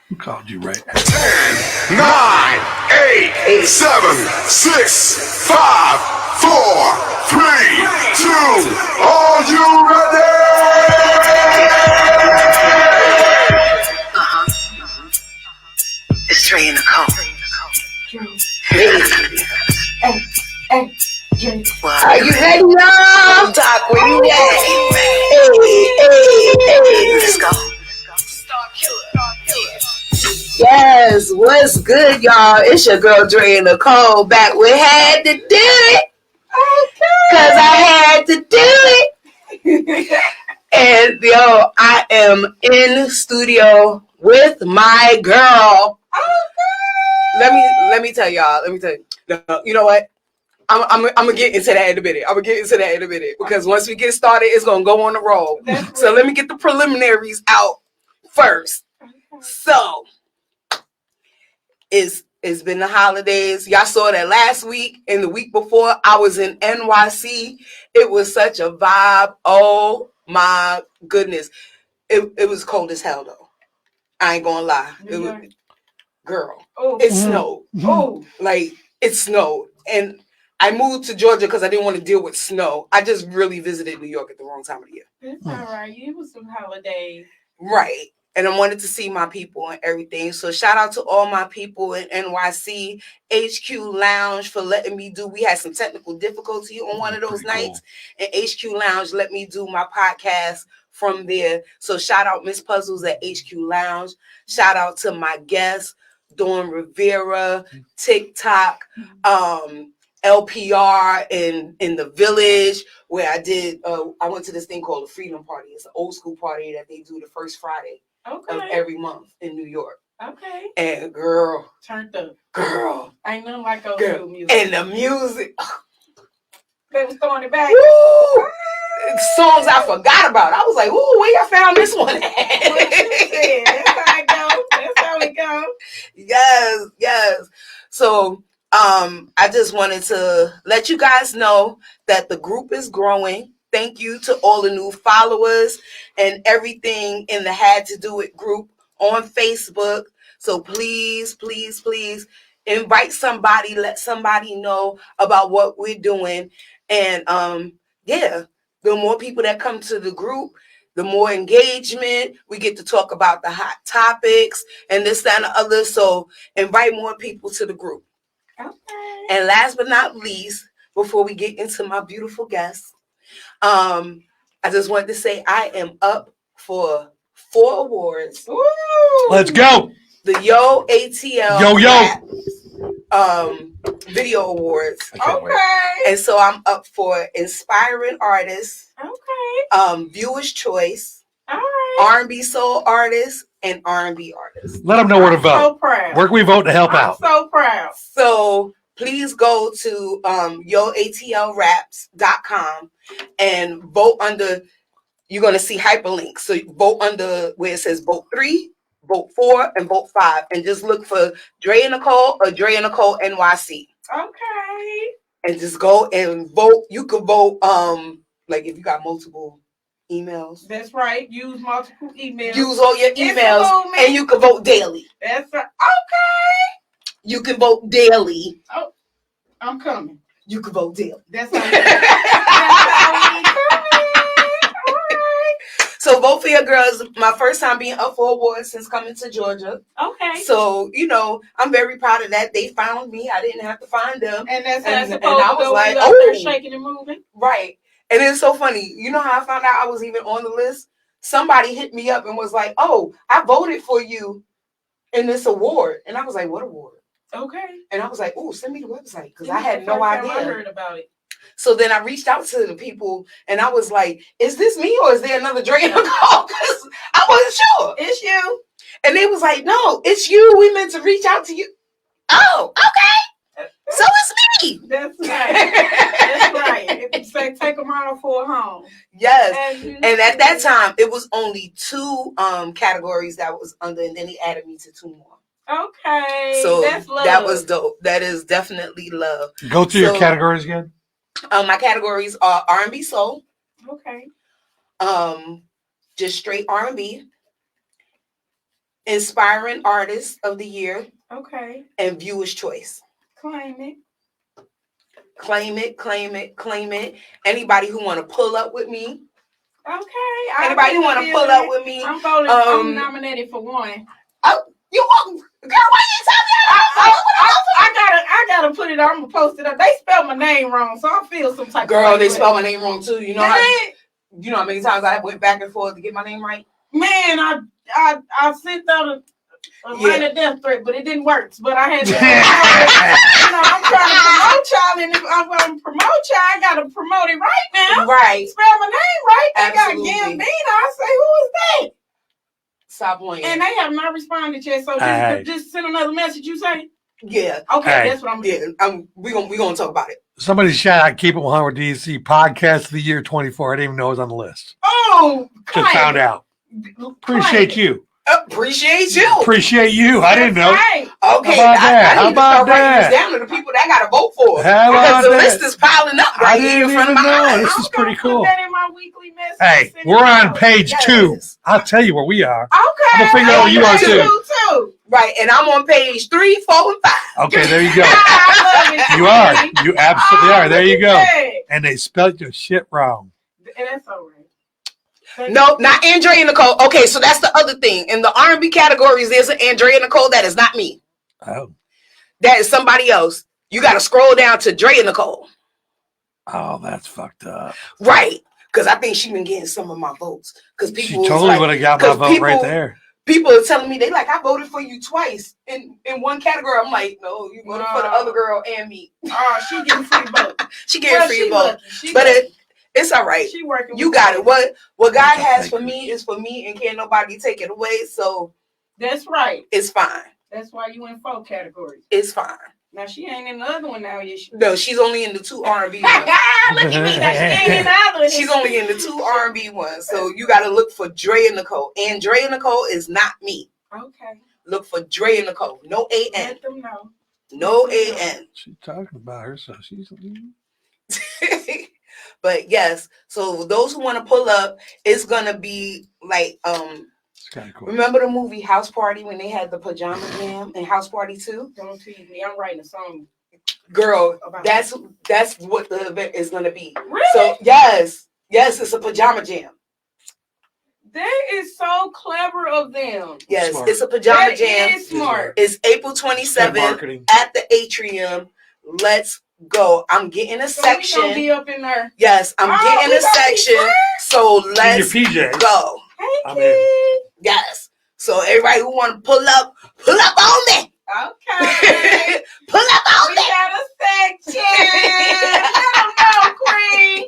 Who called you right? 10, 9, 8, 7, 6, 5, 4, 3, 2. Are you ready? It's Trey and Nicole. Are you ready, y'all? Doc, where you at? Hey. Let's go. Yes, what's good, y'all? It's your girl Dre and Nicole back with Had to Do It. Because I had to do it. And yo, I am in studio with my girl. Let me tell y'all. No, you know what? I'm gonna get into that in a minute. Because once we get started, it's gonna go on the roll. So let me get the preliminaries out first. So it's been the holidays. Y'all saw that last week and the week before. I was in NYC. It was such a vibe. Oh my goodness. It was cold as hell though. I ain't gonna lie. It was, girl. It snowed. It snowed. And I moved to Georgia because I didn't want to deal with snow. I just really visited New York at the wrong time of the year. It's all right. It was some holidays. Right. And I wanted to see my people and everything. So shout out to all my people in NYC, HQ Lounge for letting me do. We had some technical difficulty on one of those nights. Cool. And HQ Lounge let me do my podcast from there. So shout out Miss Puzzles at HQ Lounge. Shout out to my guests, Dawn Rivera, TikTok, LPR in the Village, where I went to this thing called the Freedom Party. It's an old school party that they do the first Friday of every month in New York. Okay. And girl. Turned up. Girl. Ain't nothing like old school music. And the music. They was throwing it back. Woo! Songs I forgot about. I was like, ooh, where y'all found this one at? That's how it goes. Yes. So I just wanted to let you guys know that the group is growing. Thank you to all the new followers and everything in the Had to Do It group on Facebook. So please invite somebody, let somebody know about what we're doing. And the more people that come to the group, the more engagement. We get to talk about the hot topics and this, that, and the other. So invite more people to the group. Okay. And last but not least, before we get into my beautiful guests, I just wanted to say I am up for 4 awards. Ooh. Let's go. The Yo ATL video awards. Okay. And so I'm up for Inspiring Artist. Okay. Viewer's Choice. All right. R&B Soul Artist and R&B Artist. Let them know where to vote. So proud. Where can we vote to help out? So proud. So please go to yoatlraps.com and vote under. You're going to see hyperlinks. So vote under where it says vote 3, vote 4, and vote 5. And just look for Dre and Nicole or Dre and Nicole NYC. Okay. And just go and vote. You could vote like if you got multiple emails. That's right. Use multiple emails. Use all your emails and you can vote daily. That's right. Okay. You can vote daily. Oh, I'm coming. You can vote daily. That's how we coming. So vote for your girls. My first time being up for awards since coming to Georgia. Okay. So, I'm very proud of that. They found me. I didn't have to find them. And that's how it's supposed and I was to like, they're shaking and moving. Right. And it's so funny. You know how I found out I was even on the list? Somebody hit me up and was like, oh, I voted for you in this award. And I was like, what award? Okay. And I was like, oh, send me the website. Because I had no idea. I heard about it. So then I reached out to the people and I was like, is this me or is there another Dre and Nicole? Because I wasn't sure. It's you. And they was like, no, it's you. We meant to reach out to you. Oh, okay. So it's me. That's right. That's right. It's like take them out for a home. Yes. And at that time, it was only 2 categories that was under, and then he added me to 2 more. Okay. So that's love. That was dope. That is definitely love. Go through your categories again. My categories are R&B Soul. Okay. Just straight R&B. Inspiring Artist of the Year, Okay. and Viewer's Choice. Claim it. Claim it, claim it, claim it. Anybody who want to pull up with me. Okay. Anybody who want to pull up with me. I'm voting. I'm nominated for one. Oh, you want, girl? Why you tell me? I gotta put it. I'm gonna post it up. They spelled my name wrong, so I feel some type. Girl, of they spelled my name wrong too. You know how many times I went back and forth to get my name right. Man, I sent out a minor death threat, but it didn't work. But I had to. I'm trying to promote y'all, and if I'm going to promote y'all, I gotta promote it right now. Right. Spell my name right. They Absolutely. got Gabina. I say, who is that? Stop playing. And they have not responded yet. So just send another message. You say. Yeah. Okay, that's what I'm doing. Yeah, we gonna talk about it. Somebody shout out Keep It 100 DC Podcast of the Year 24. I didn't even know it was on the list. Oh, just found out. Appreciate you. Appreciate you. Appreciate you. I didn't know. Right. Okay, I need to start writing this down to the people that got to vote for. Because the list is piling up right here in front of my eyes. This is pretty cool. Put that in my weekly message. Hey, we're on page 2. I'll tell you where we are. Okay. I'm gonna figure out where you are too. Right, and I'm on page 3, 4, and 5. Okay, there you go. I love it. You are. You absolutely are. There you go. And they spelled your shit wrong. And that's all right. No, not Andrea Nicole. Okay, so that's the other thing. In the R&B categories, there's an Andrea Nicole. That is not me. Oh. That is somebody else. You got to scroll down to Drea Nicole. Oh, that's fucked up. Right. Because I think she been getting some of my votes. Because people she totally would have got my vote right there. People are telling me, they like, I voted for you twice in one category. I'm like, no, you voted for the other girl and me. Oh, she getting free vote. She getting free vote. But it's all right. She working. You got it. What God has for me is for me, and can't nobody take it away. So that's right. It's fine. That's why you in 4 categories. It's fine. Now she ain't in the other one now, is she? No, she's only in the 2 R&B ones. Look at me. Now she ain't in the other one. She's only in the 2 R&B ones. So you got to look for Drea Nicole. And Drea Nicole is not me. Okay. Look for Drea Nicole. No A-N. Let them know. No A-N. She's talking about herself. She's But yes, so those who want to pull up, it's gonna be like it's kind of cool. Remember the movie House Party when they had the pajama jam and House Party 2? Don't tease me. I'm writing a song. Girl, that's what the event is gonna be. Really? So yes, it's a pajama jam. That is so clever of them. Yes, smart. It's a pajama jam. Is smart. It's April 27th at the Atrium. Let's go. I'm getting a section. We gonna be up in there. Yes, I'm getting a section. So let's go. Hey, kid. Yes. So everybody who want to pull up on me. Okay. Pull up on me. We got a section. Let them know, Queen.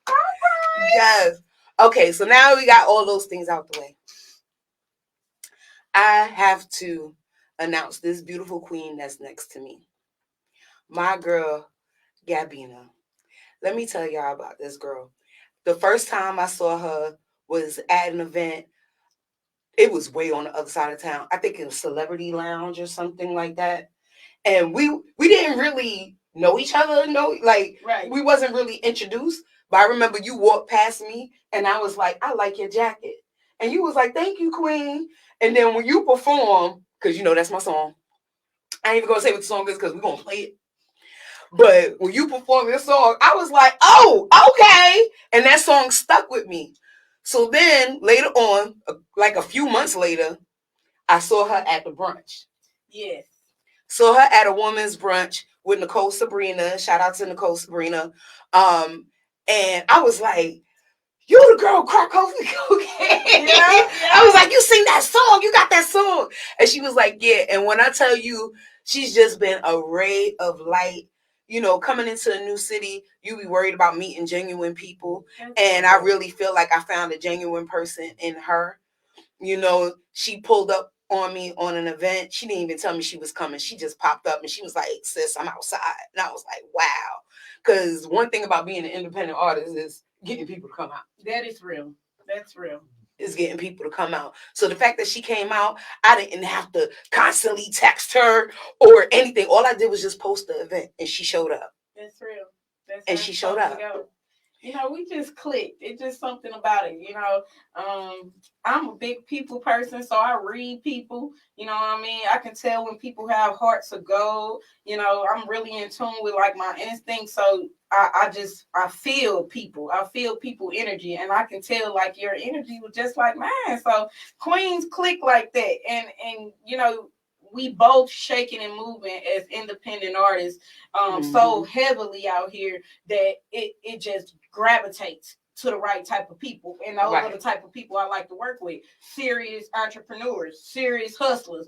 All right. Yes. Okay, so now we got all those things out the way. I have to announce this beautiful queen that's next to me. My girl, Gabina. Let me tell y'all about this girl. The first time I saw her was at an event. It was way on the other side of town. I think in a Celebrity Lounge or something like that. And we didn't really know each other. We wasn't really introduced. But I remember you walked past me and I was like, I like your jacket. And you was like, thank you, Queen. And then when you perform, because you know that's my song. I ain't even going to say what the song is because we're going to play it. But when you perform this song, I was like, oh, okay. And that song stuck with me. So then later on, like a few months later, I saw her at the brunch. Yes. Saw her at a woman's brunch with Nicole Sabrina. Shout out to Nicole Sabrina. And I was like, you the girl crack coffee cocaine. Yeah. I was like, you sing that song. You got that song. And she was like, yeah. And when I tell you, she's just been a ray of light. You know, coming into a new city, you be worried about meeting genuine people. And I really feel like I found a genuine person in her. You know, she pulled up on me on an event. She didn't even tell me she was coming. She just popped up and she was like, sis, I'm outside. And I was like, wow. Because one thing about being an independent artist is getting people to come out. That is real. That's real. Is getting people to come out. So the fact that she came out, I didn't have to constantly text her or anything. All I did was just post the event and she showed up. That's real. And she showed up. You know, we just clicked. It's just something about it. You know, I'm a big people person, so I read people. You know what I mean? I can tell when people have hearts of gold. You know, I'm really in tune with like my instincts. So I feel people. I feel people energy, and I can tell like your energy was just like mine. So Queens click like that, and you know, we both shaking and moving as independent artists so heavily out here that it just gravitates to the right type of people. And those are the type of people I like to work with. Serious entrepreneurs, serious hustlers,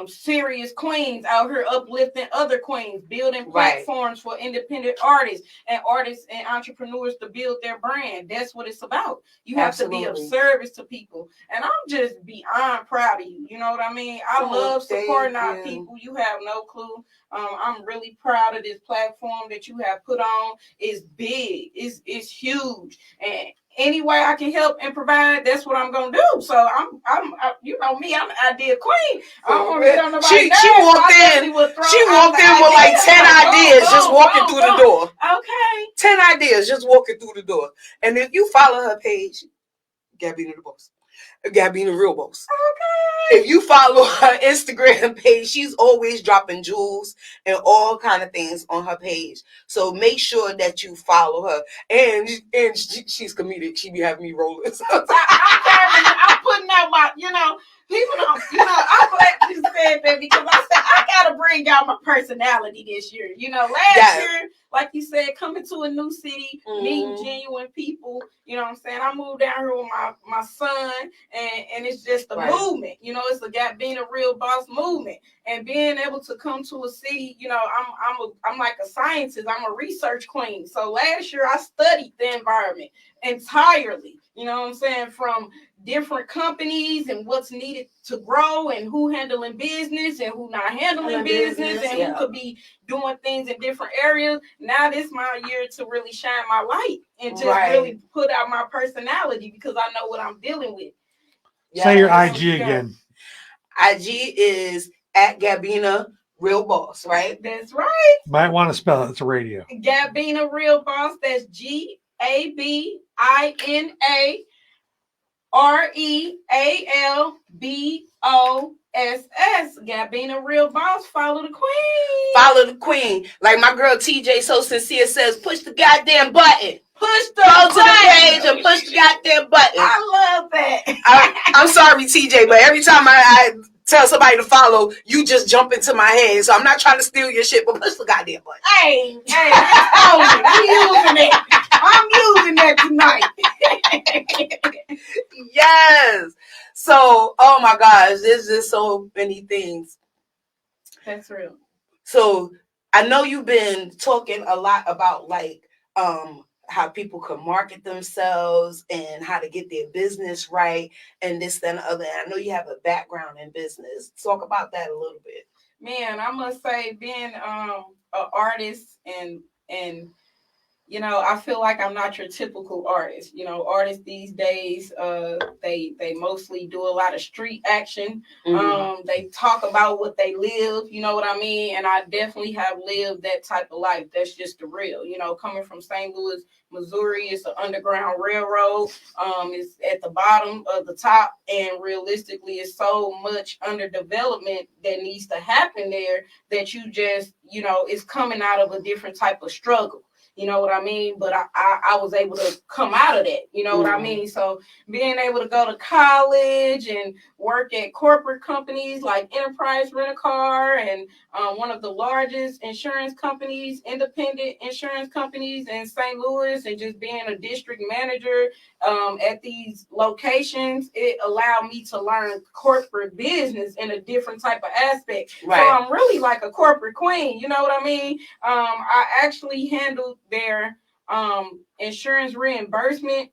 serious queens out here uplifting other queens, building platforms for independent artists and entrepreneurs to build their brand. That's what it's about. You have to be of service to people. And I'm just beyond proud of you. You know what I mean? I love supporting our people. You have no clue. I'm really proud of this platform that you have put on. It's big. It's huge. And any way I can help and provide, that's what I'm gonna do. So I'm you know me, I'm an idea queen. I don't want to get on nobody. She walked in with like 10 ideas just walking through the door. Okay. 10 ideas just walking through the door. And if you follow her page, Gabina the Boss. Gabina Real Boss. Okay. If you follow her Instagram page, she's always dropping jewels and all kind of things on her page. So make sure that you follow her. And she's comedic. She be having me rolling. I'm putting out my, you know, people don't, you know, I'm glad you said that because I said I gotta bring out my personality this year. You know, last year, like you said, coming to a new city, meeting genuine people. You know what I'm saying? I moved down here with my son, and it's just a movement. You know, it's being a real boss movement, and being able to come to a city. You know, I'm like a scientist. I'm a research queen. So last year I studied the environment entirely. You know what I'm saying? From different companies and what's needed to grow and who handling business and who not handling business and who could be doing things in different areas. Now this is my year to really shine my light and just really put out my personality because I know what I'm dealing with. Say your IG again. IG is at Gabina Real Boss, right? That's right. Might want to spell it. It's a radio. Gabina Real Boss. That's GABINA REALBOSS. Gabina Real Boss. Follow the queen. Follow the queen. Like my girl TJ So Sincere says, push the goddamn button. Push the Go to the page and push the goddamn button. I love that. I'm sorry, TJ, but every time I tell somebody to follow, you just jump into my head. So I'm not trying to steal your shit, but push the goddamn button. Hey, we using it. I'm using that tonight. Yes. So, oh my gosh, there's just so many things. That's real. So I know you've been talking a lot about like how people can market themselves and how to get their business right and this, that, and the other. And I know you have a background in business. Talk about that a little bit. Man, I must say being an artist and you know, I feel like I'm not your typical artist. You know, artists these days, they mostly do a lot of street action. They talk about what they live, you know what I mean? And I definitely have lived that type of life. That's just the real. You know, coming from St. Louis, Missouri, it's an underground railroad. It's at the bottom of the top, and realistically, it's so much underdevelopment that needs to happen there that you just, you know, it's coming out of a different type of struggle. You know what I mean? But I was able to come out of that. You know what I mean? So being able to go to college and work at corporate companies like Enterprise Rent-A-Car and one of the largest insurance companies, independent insurance companies in St. Louis, and just being a district manager at these locations, it allowed me to learn corporate business in a different type of aspect. Right. So I'm really like a corporate queen. You know what I mean? I actually handled their insurance reimbursement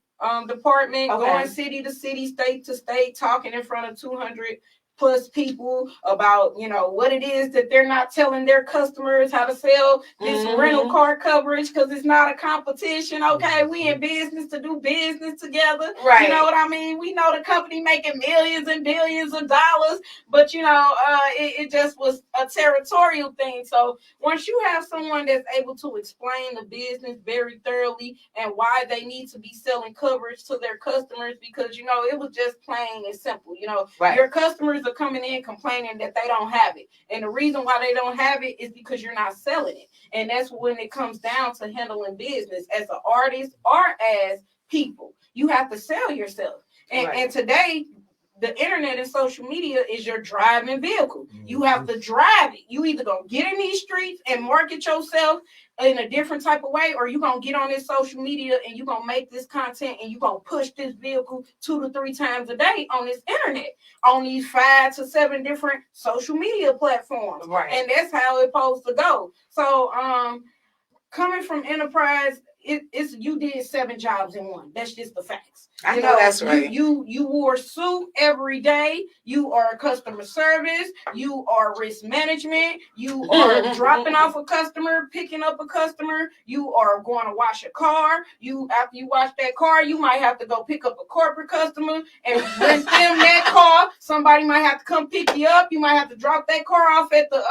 department, going city to city, state to state, talking in front of 200 plus people about, what it is that they're not telling their customers, how to sell this rental car coverage, because it's not a competition. Okay, we in business to do business together. Right. You know what I mean? We know the company making millions and billions of dollars, but it just was a territorial thing. So once you have someone that's able to explain the business very thoroughly and why they need to be selling coverage to their customers, because it was just plain and simple. Right. Your customers are coming in complaining that they don't have it, and the reason why they don't have it is because you're not selling it. And that's when it comes down to handling business as an artist or as people. You have to sell yourself. And today, the internet and social media is your driving vehicle. You have to drive it. You either gonna get in these streets and market yourself in a different type of way, or you gonna get on this social media and you gonna make this content and you gonna push this vehicle 2 to 3 times a day on this internet, on these 5 to 7 different social media platforms. Right. And that's how it's supposed to go. So coming from enterprise, it's you did 7 jobs in one. That's just the facts. I know that's right. You wore a suit every day. You are customer service. You are risk management. You are dropping off a customer, picking up a customer. You are going to wash a car. After you wash that car, you might have to go pick up a corporate customer and rent them that car. Somebody might have to come pick you up. You might have to drop that car off at the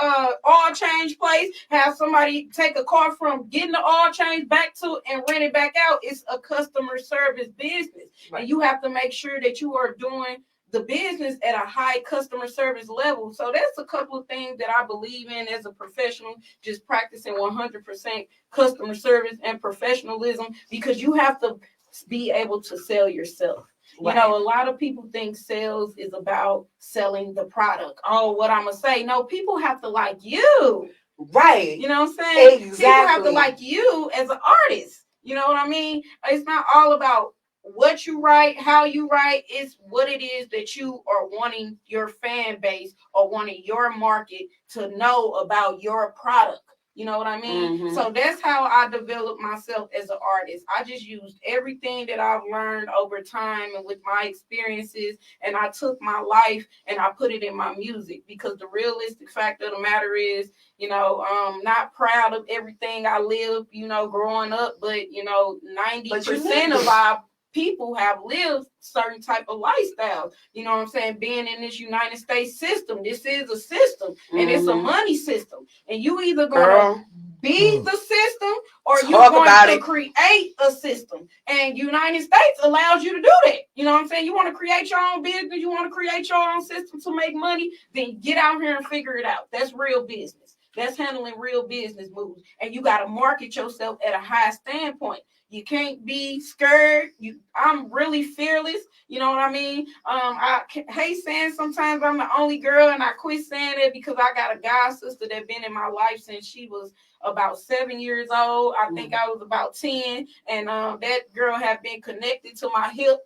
oil change place. Have somebody take a car from getting the oil change back to and rent it back out. It's a customer service business. Right. And you have to make sure that you are doing the business at a high customer service level. So that's a couple of things that I believe in as a professional, just practicing 100% customer service and professionalism, because you have to be able to sell yourself. Right. A lot of people think sales is about selling the product. Oh, what I'm going to say? No, people have to like you. Right. You know what I'm saying? Exactly. People have to like you as an artist. You know what I mean? It's not all about what you write, how you write. It's what it is that you are wanting your fan base or wanting your market to know about your product. You know what I mean? So that's how I developed myself as an artist. I just used everything that I've learned over time and with my experiences, and I took my life and I put it in my music, because the realistic fact of the matter is, not proud of everything I lived, growing up, but 90% of our people have lived certain type of lifestyle. You know what I'm saying? Being in this United States system, this is a system, and it's a money system. And you either gonna be the system or you're going to create a system. And United States allows you to do that. You know what I'm saying? You want to create your own business, you want to create your own system to make money, then get out here and figure it out. That's real business. That's handling real business moves. And you got to market yourself at a high standpoint. You can't be scared. I'm really fearless. You know what I mean? I hate saying sometimes I'm the only girl, and I quit saying it because I got a god sister that's been in my life since she was about 7 years old. I think I was about 10, and that girl had been connected to my hip,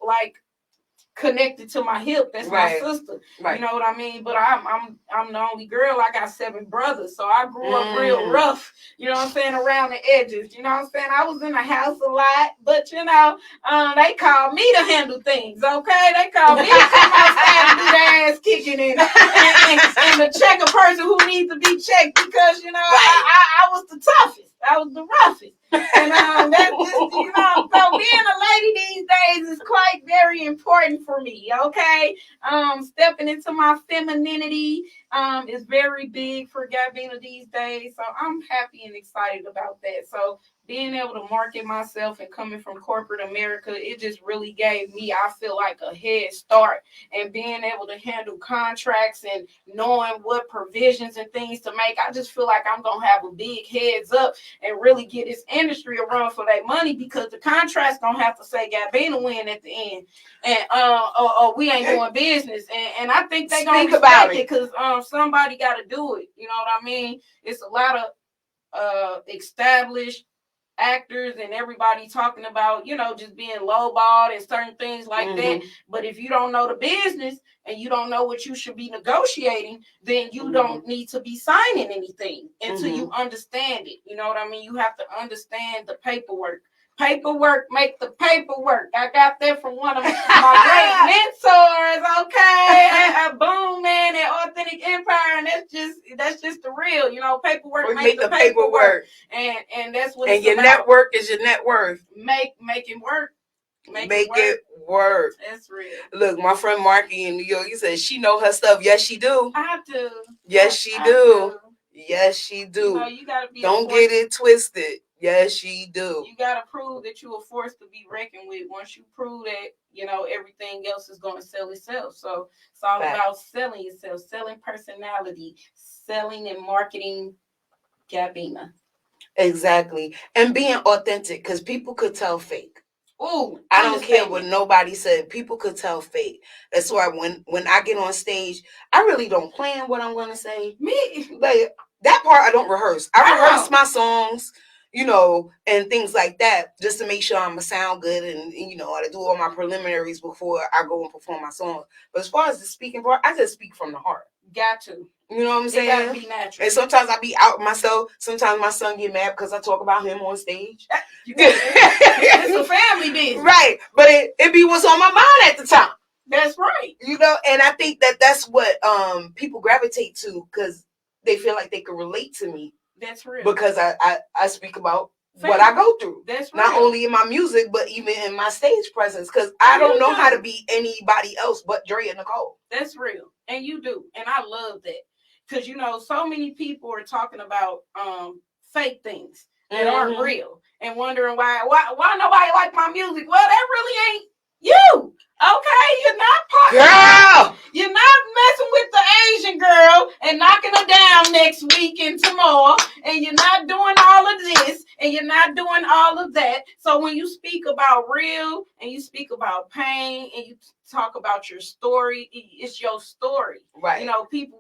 That's my sister. Right. You know what I mean? But I'm the only girl. I got 7 brothers, so I grew up real rough. You know what I'm saying? Around the edges. You know what I'm saying? I was in the house a lot, but they called me to handle things. Okay, they called me to come outside and do the ass kicking and to check a person who needs to be checked, because I was the toughest. I was the roughest. And that's just, so being a lady these days is quite very important for me. Okay, stepping into my femininity is very big for Gabina these days. So I'm happy and excited about that. So being able to market myself and coming from corporate America, it just really gave me, I feel like, a head start. And being able to handle contracts and knowing what provisions and things to make, I just feel like I'm going to have a big heads up and really get this industry a run for their money, because the contract's going to have to say Gabina win at the end. And or we ain't doing business. And I think they're going to respect it, because somebody got to do it. You know what I mean? It's a lot of established actors and everybody talking about, just being lowballed and certain things like that. But if you don't know the business and you don't know what you should be negotiating, then you don't need to be signing anything until you understand it. You know what I mean? You have to understand the paperwork. Paperwork make the paperwork. I got that from one of my great mentors. Okay, Boom, man, That's just the real, paperwork We make the paperwork. And that's what and it's your about. network is your net worth. Make it work. Make it work. That's real. Look, my friend Marky in New York, he said she know her stuff. Yes, she do. I do. Yes, she do. Yes, she do. You gotta be. Don't get it twisted. Yes, she do. You gotta prove that you are forced to be reckoned with. Once you prove that, everything else is gonna sell itself. So it's all about selling yourself, selling personality, selling and marketing Gabina. Exactly. And being authentic, because people could tell fake. Ooh, I don't care what nobody said. People could tell fake. That's why when I get on stage, I really don't plan what I'm going to say. Me, like that part, I don't rehearse. I rehearse my songs, and things like that, just to make sure I'm gonna sound good, and I do all my preliminaries before I go and perform my songs. But as far as the speaking part, I just speak from the heart. Got to. You know what I'm saying? It gotta be natural. And sometimes I be out myself. Sometimes my son get mad because I talk about him on stage. It's a family business. Right. But it be what's on my mind at the time. That's right. And I think that's what people gravitate to, because they feel like they can relate to me. That's real. Because I speak about what I go through. That's real. Not only in my music, but even in my stage presence. Because I don't know how to be anybody else but Dre and Nicole. That's real. And you do. And I love that. Because, so many people are talking about fake things that aren't real and wondering why nobody like my music. Well, that really ain't you. Okay? You're not Girl! You're not messing with the Asian girl and knocking her down next week and tomorrow. And you're not doing all of this. And you're not doing all of that. So when you speak about real and you speak about pain and you talk about your story, it's your story. Right.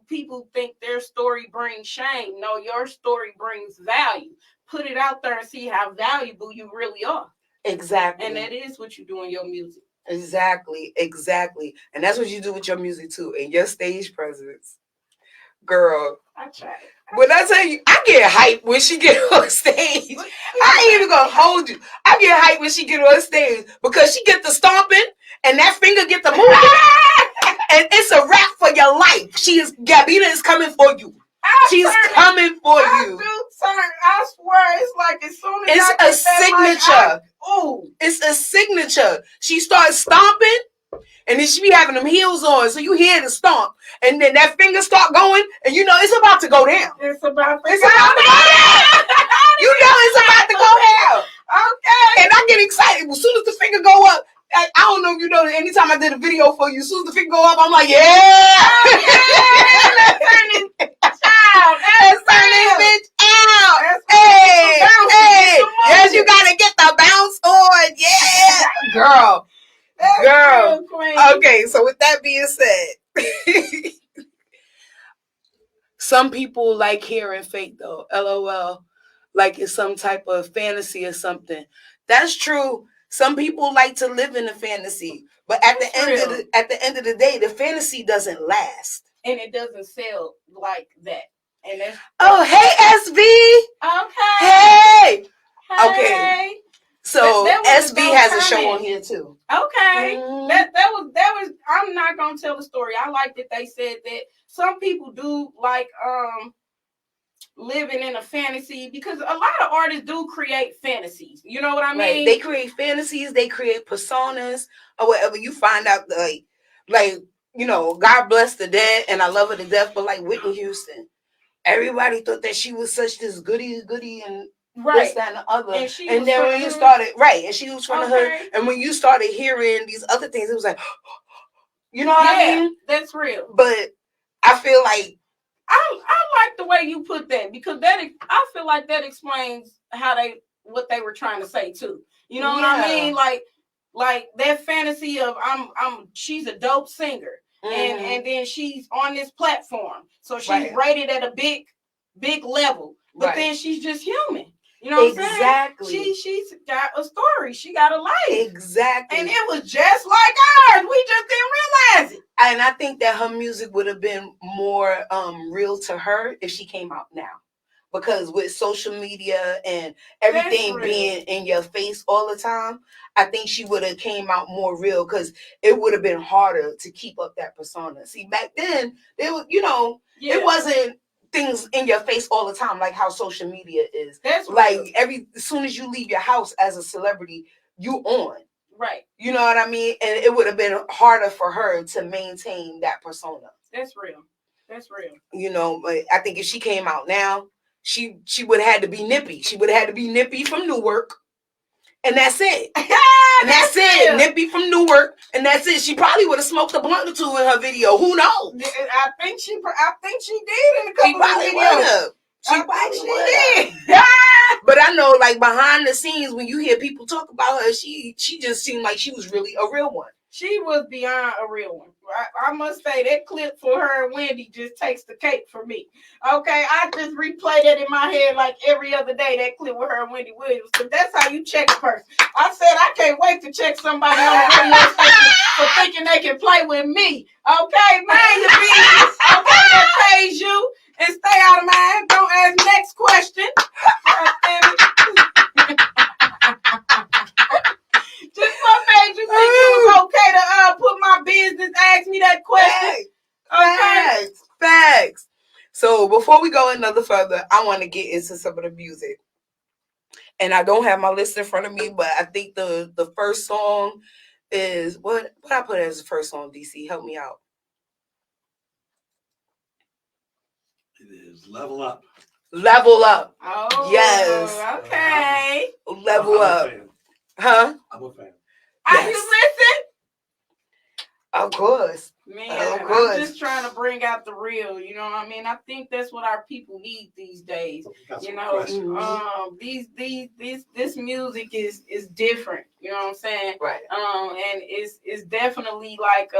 People think their story brings shame. No, your story brings value. Put it out there and see how valuable you really are. Exactly. And that is what you do in your music. Exactly. And that's what you do with your music too, and your stage presence. Girl. I try. When I tell you, I get hyped when she get on stage. I ain't even gonna hold you. I get hyped when she get on stage because she get the stomping and that finger get the moving. And it's a wrap for your life. Gabina is coming for you. She's coming for you. I swear, it's like as soon as it's a signature. It's a signature. She starts stomping, and then she be having them heels on, so you hear the stomp, and then that finger start going, and it's about to go down. It's about to go down. It's about to go down. Okay. And I get excited as soon as the finger go up. I don't know if you know that anytime I did a video for you, as soon as the finger go up, I'm like, yeah. Let's turn this bitch out. Hey. Yes, you gotta get the bounce on. Yeah. Girl. Okay, so with that being said, some people like hearing fake though. LOL. Like it's some type of fantasy or something. That's true. Some people like to live in a fantasy, but at the end of the day, the fantasy doesn't last, and it doesn't sell like that. And hey SB. Okay. Okay. So SB has a show on here too. Okay. That was. I'm not gonna tell the story. I like that they said that some people do like living in a fantasy, because a lot of artists do create fantasies. You know what I mean? Right. They create fantasies, they create personas, or whatever. You find out like God bless the dead, and I love her to death, but like Whitney Houston, everybody thought that she was such this goody and this, that, and the other. And then when you started, and she was from the hood, and when you started hearing these other things, it was like, you know what I mean? That's real. But I feel like I like the way you put that, because I feel like that explains what they were trying to say too. You know what I mean? Like that fantasy of she's a dope singer, and then she's on this platform, so she's rated at a big level, but then she's just human. You know what I'm saying? She's got a story. She got a life. Exactly. And it was just like ours. We just didn't realize it. And I think that her music would have been more real to her if she came out now. Because with social media and everything being in your face all the time, I think she would have came out more real, because it would have been harder to keep up that persona. See, back then, it was, it wasn't things in your face all the time, like how social media is. That's like real. as soon as you leave your house as a celebrity, you on. Right. You know what I mean? And it would have been harder for her to maintain that persona. That's real. That's real. You know, but I think if she came out now, she would have had to be Nippy. She would have had to be Nippy from Newark. And that's it. And that's it. Nippy from Newark. And that's it. She probably would have smoked a blunt or two in her video. Who knows? I think she did in a couple of videos. She did. But I know, like, behind the scenes, when you hear people talk about her, she just seemed like she was really a real one. She was beyond a real one. I must say that clip for her and Wendy just takes the cake for me. Okay, I just replay that in my head like every other day, that clip with her and Wendy Williams. So that's how you check a person. I said I can't wait to check somebody on the radio station for thinking they can play with me. Okay, mind your business. Okay, that pays you. And stay out of mine. Don't ask next question. Just what made you think it was okay to put my business, ask me that question? Okay. Facts. So before we go another further, I want to get into some of the music. And I don't have my list in front of me, but I think the first song is what I put as the first song, DC. Help me out. It is Level Up. Level Up. Oh, yes. Okay. Level Up. Huh? I'm a fan. Are you listening? Of course. Man, of course. I'm just trying to bring out the real, you know what I mean? I think that's what our people need these days. You know, this music is different, you know what I'm saying? Right. And it's definitely like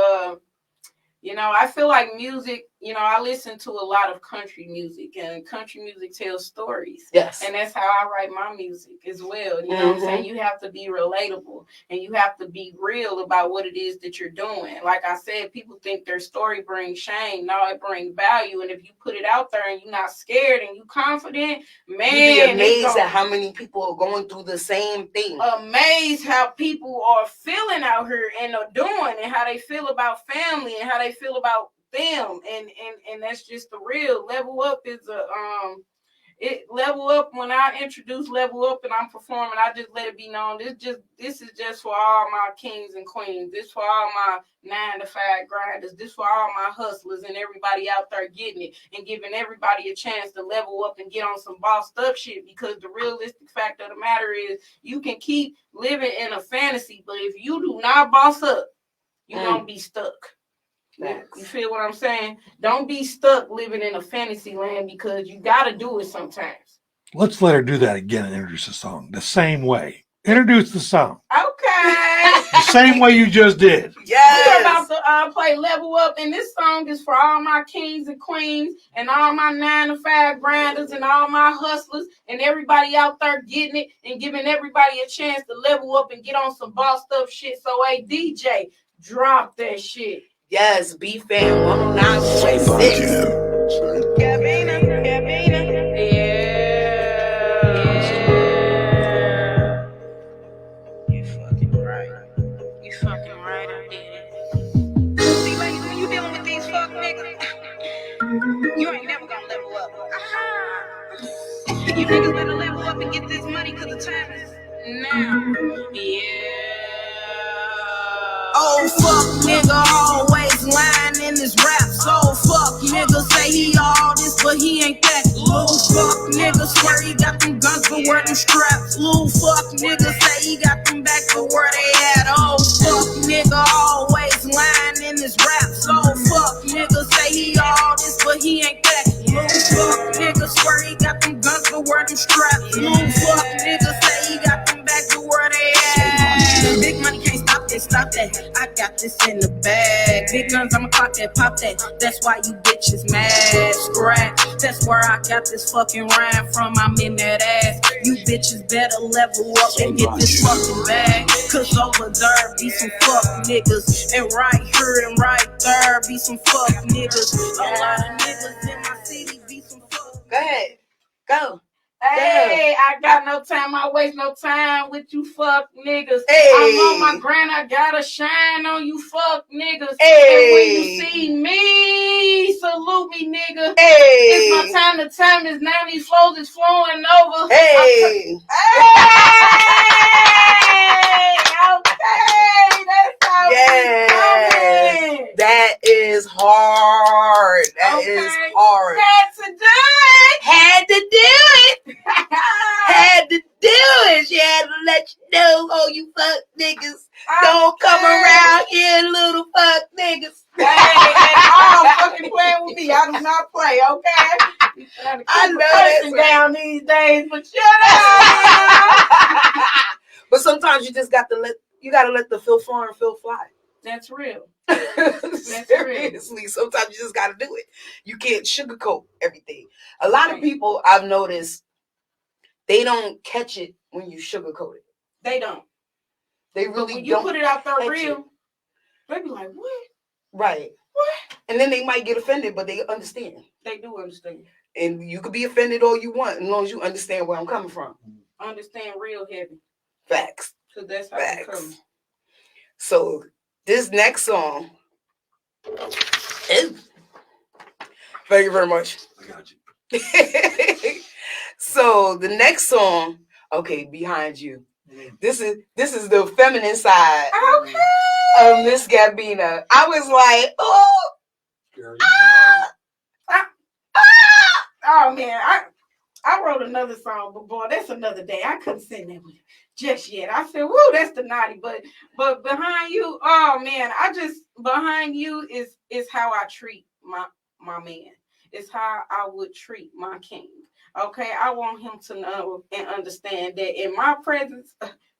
you know, I feel like music, you know, I listen to a lot of country music, and country music tells stories. Yes. And that's how I write my music as well. You know what I'm saying? You have to be relatable, and you have to be real about what it is that you're doing. Like I said, people think their story brings shame. No, it brings value. And if you put it out there and you're not scared and you're confident, man. You'd be amazed at how many people are going through the same thing. Amazed how people are feeling out here and are doing, and how they feel about family, and how they feel about them, and that's just the real. Level Up is Level Up. When I introduce Level Up and I'm performing, I just let it be known this is just for all my kings and queens. This for all my 9-to-5 grinders. This for all my hustlers and everybody out there getting it, and giving everybody a chance to level up and get on some bossed up shit. Because the realistic fact of the matter is, you can keep living in a fantasy, but if you do not boss up, you're gonna be stuck. You feel what I'm saying? Don't be stuck living in a fantasy land, because you got to do it sometimes. Let's let her do that again and introduce the song the same way. Introduce the song. Okay. The same way you just did. Yes. We're about to play Level Up, and this song is for all my kings and queens, and all my 9-to-5 grinders, and all my hustlers, and everybody out there getting it, and giving everybody a chance to level up and get on some bossed up shit. So, hey, DJ, drop that shit. Yes, B-Fam 109.6. Gabina. You fucking right. I did it. See, ladies, when you dealing with these fuck niggas, you ain't never gonna level up. You niggas better level up and get this money, cause the time is now. Yeah. Oh, fuck, nigga, always lying in his rap. So fuck, nigga, say he all this, but he ain't that. Little fuck, nigga, swear he got them guns, but where them straps. Little fuck, nigga, say he got them back, but where they at. Oh, fuck, nigga, always lying in his rap. So fuck, nigga, say he all this, but he ain't that. Little fuck, nigga, swear he got them guns, but where them straps. Little fuck, nigga, say he got them back, but where they at. Big money can't stop that. I got this in the bag. Big guns, I'ma clock that, pop that. That's why you bitches mad. Scratch. That's where I got this fucking rhyme from. I'm in that ass. You bitches better level up and get this fucking bag. Cause over there be some fuck niggas, and right here and right there be some fuck niggas. A lot of niggas in my city be some fuck. Go ahead. Go. Hey, Hey, I got no time. I waste no time with you fuck niggas. Hey. I'm on my grind. I gotta shine on you fuck niggas. Hey. And when you see me, salute me, nigga. Hey. It's my time. The time is now. These flows is flowing over. Hey. Hey. Okay. That's how we coming. That is hard. That is hard. Had to do it. Had to do it. Had to do it. She had to let you know, oh, you fuck niggas. Don't come around here, little fuck niggas. Hey, I'm fucking playing with me. I do not play, okay? I know that's down these days, but shut up. But sometimes you just got to let the feel far and feel fly. That's real. Seriously, real. Sometimes you just got to do it. You can't sugarcoat everything. A lot of people I've noticed, they don't catch it when you sugarcoat it. They don't. They really when you don't put it out there real, they be like, what? Right. What? And then they might get offended, but they understand. They do understand. And you could be offended all you want, as long as you understand where I'm coming from. Understand real heavy. Facts. Because that's how it comes. So this next song is... Thank you very much. I got you. So the next song, okay, Behind You. This is the feminine side of Miss Gabina. I was like, oh, oh man, I wrote another song, but boy, that's another day. I couldn't sing that one just yet. I said, woo, that's the naughty, but Behind You, oh man, Behind You is how I treat my man. It's how I would treat my king. Okay, I want him to know and understand that in my presence,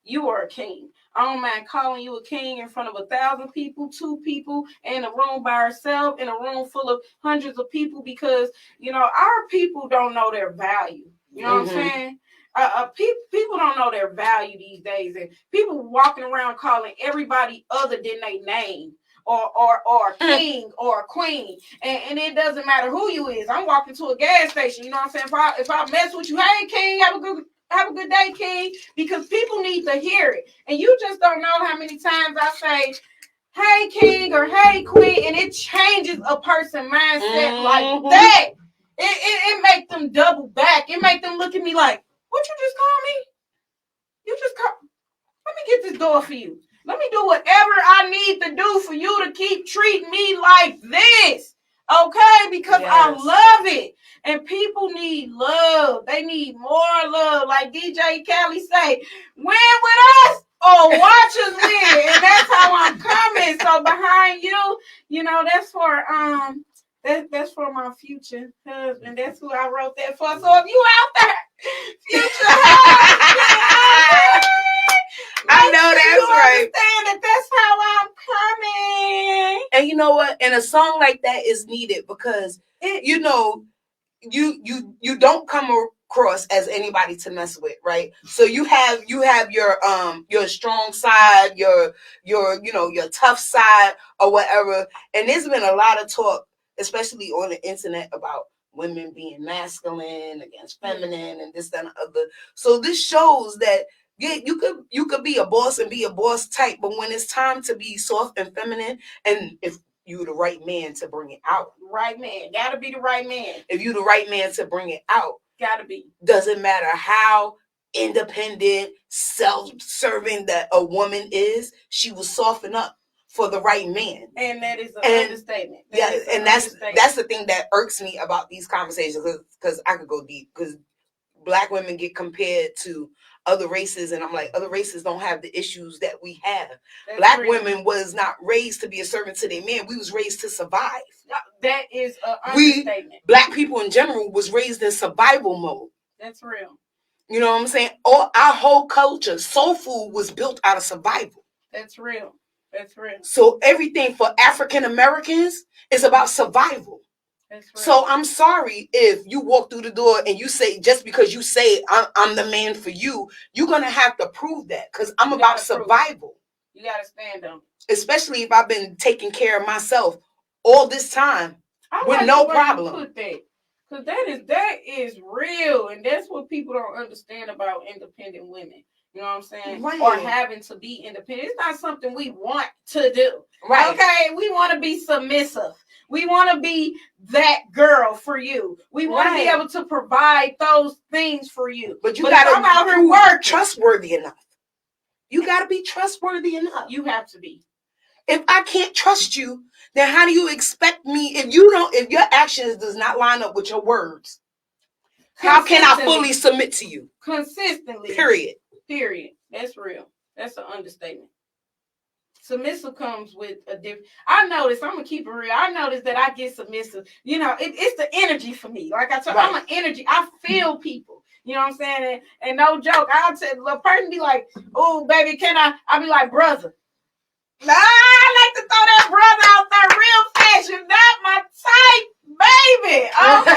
you are a king. I don't mind calling you a king in front of 1,000 people, 2 people, in a room by herself, in a room full of hundreds of people, because, you know, our people don't know their value. You know what I'm saying? People don't know their value these days, and people walking around calling everybody other than their name. Or a king or a queen, and it doesn't matter who you is. I'm walking to a gas station, you know what I'm saying? If I mess with you, hey king, have a good day, king, because people need to hear it, and you just don't know how many times I say, hey king or hey queen, and it changes a person's mindset like that. It makes them double back. It makes them look at me like, what you just call me? You just call. Let me get this door for you. Let me do whatever I need to do for you to keep treating me like this. Okay? Because I love it. And people need love. They need more love. Like DJ Kelly say, win with us or watch us win. And that's how I'm coming. So Behind You, you know, that's for that's for my future husband. That's who I wrote that for. So if you out there, future husband, I know that's right. Understand that's how I'm coming. And you know what? And a song like that is needed because you know, you don't come across as anybody to mess with, right? So you have your strong side, your you know, your tough side or whatever. And there's been a lot of talk, especially on the internet, about women being masculine against feminine and this, that, and the other. So this shows that you could be a boss and be a boss type, but when it's time to be soft and feminine, and if you the right man to bring it out. Right man. Gotta be the right man. If you the right man to bring it out. Gotta be. Doesn't matter how independent, self-serving that a woman is, she will soften up for the right man. And that is an understatement. That's the thing that irks me about these conversations, because I could go deep, because Black women get compared to other races, and I'm like, other races don't have the issues that we have. That's Black women was not raised to be a servant to their men. We was raised to survive. That is an understatement. Black people in general was raised in survival mode. That's real. You know what I'm saying? Our whole culture, soul food, was built out of survival. That's real. That's real. So everything for African Americans is about survival. So I'm sorry if you walk through the door and you say, just because you say I'm the man for you, you're going to have to prove that, because I'm about survival. You got to stand on it. Especially if I've been taking care of myself all this time with no problem. Put that. Because that is real, and that's what people don't understand about independent women. You know what I'm saying? Right. Or having to be independent. It's not something we want to do. Right. Okay? We want to be submissive. We want to be that girl for you. We want to be able to provide those things for you. But you got to be trustworthy enough. You got to be trustworthy enough. You have to be. If I can't trust you, then how do you expect me if your actions does not line up with your words? How can I fully submit to you? Consistently. Period. That's real. That's an understatement. Submissive comes with a different. I notice, I'm gonna keep it real. I notice that I get submissive. You know, it's the energy for me. Like I told, I'm an energy. I feel people. You know what I'm saying? And no joke, I'll tell the person be like, "Oh, baby, can I?" I'll be like, "Brother." Nah, I like to throw that brother out there real fast. You're not my type, baby. Okay?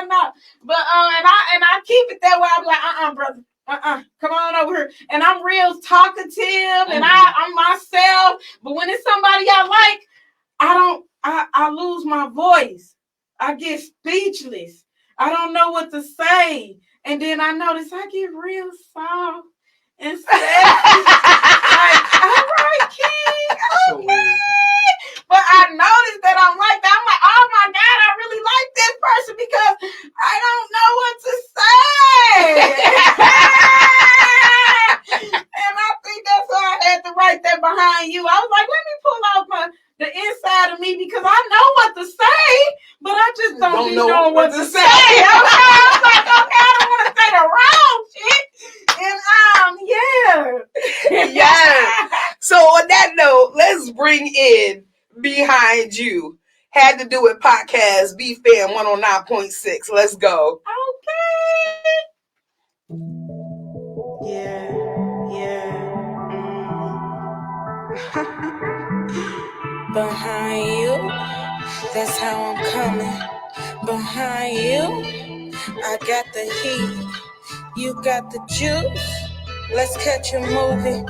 No. But and I keep it that way. I'm like, brother. Come on over here. And I'm real talkative and I'm myself. But when it's somebody I like, I lose my voice. I get speechless. I don't know what to say. And then I notice I get real soft and sassy. Like, all right, King. Okay. But I noticed that I'm like that. I'm like, oh my God, I really like this person because I don't know what to say. And I think that's why I had to write that behind you. I was like, let me pull out the inside of me because I know what to say, but I just don't be knowing what to say. Okay? I was like, okay, I don't want to say the wrong shit. And yeah. So on that note, let's bring in Behind You. Had to do it podcast, BFAM 109.6. Let's go. Okay. Yeah. Behind you, that's how I'm coming. Behind you, I got the heat. You got the juice. Let's catch a movie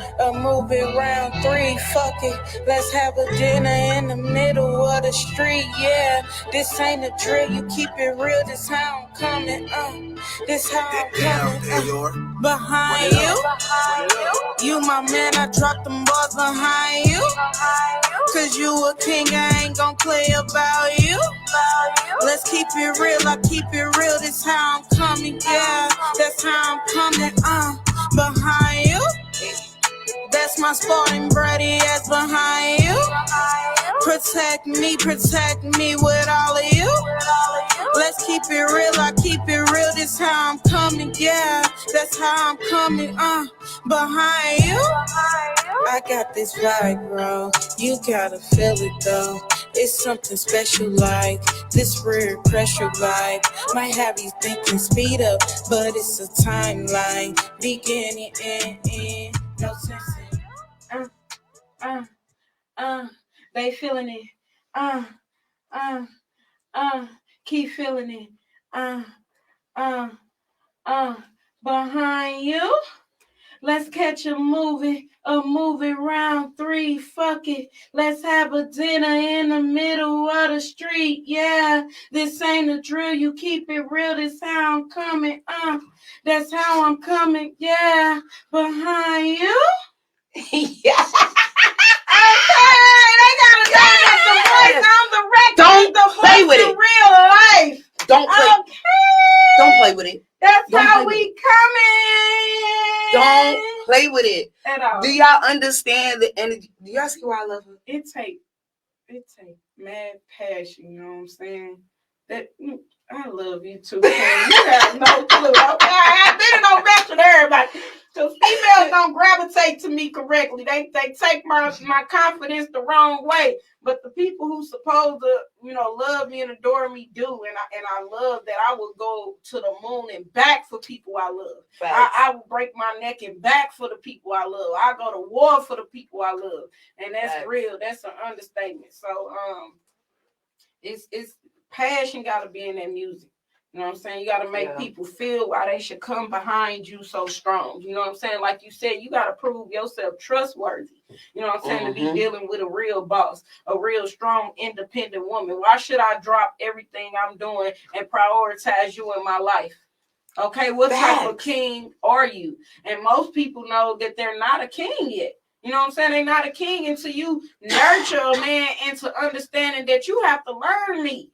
round 3, fuck it. Let's have a dinner in the middle of the street, yeah. This ain't a drill, you keep it real, this how I'm coming, this how I'm coming, behind you. You my man, I dropped them bars behind you. Cause you a king, I ain't gon' play about you. Let's keep it real, I keep it real, this how I'm coming, yeah. That's how I'm coming, behind you. That's my Spartan Brady ass behind you. Protect me with all of you. Let's keep it real, I keep it real, this how I'm coming, yeah. That's how I'm coming, behind you. I got this vibe, bro. You gotta feel it though. It's something special like this rear pressure vibe. Might have you thinking speed up, but it's a timeline. Beginning and end. No sense. They feeling it. Keep feeling it. Behind you. Let's catch a movie round 3, fuck it. Let's have a dinner in the middle of the street, yeah. This ain't a drill, you keep it real, this how I'm coming, that's how I'm coming, yeah. Behind you. Yeah. Okay, they gotta say that the voice on the record. Don't play with it. Real life. Don't play. Okay. Don't play with it. That's how we coming. Don't play with it. At all. Do y'all understand the energy? Do y'all see why I love her? It take mad passion, you know what I'm saying? That I love you too, man. You have no clue. Okay, I didn't know better than everybody. So females don't gravitate to me correctly. They take my confidence the wrong way. But the people who supposed to, love me and adore me do, and I love that I will go to the moon and back for people I love. I will break my neck and back for the people I love. I go to war for the people I love, and that's real. That's an understatement. So it's passion got to be in that music. You know what I'm saying? You got to make people feel why they should come behind you so strong. You know what I'm saying? Like you said, you got to prove yourself trustworthy. You know what I'm saying? To be dealing with a real boss, a real strong, independent woman. Why should I drop everything I'm doing and prioritize you in my life? Okay, what type of king are you? And most people know that they're not a king yet. You know what I'm saying? They're not a king until you nurture a man into understanding that you have to learn me.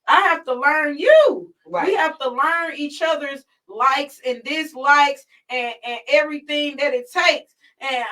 I have to learn you. Right. We have to learn each other's likes and dislikes and everything that it takes. And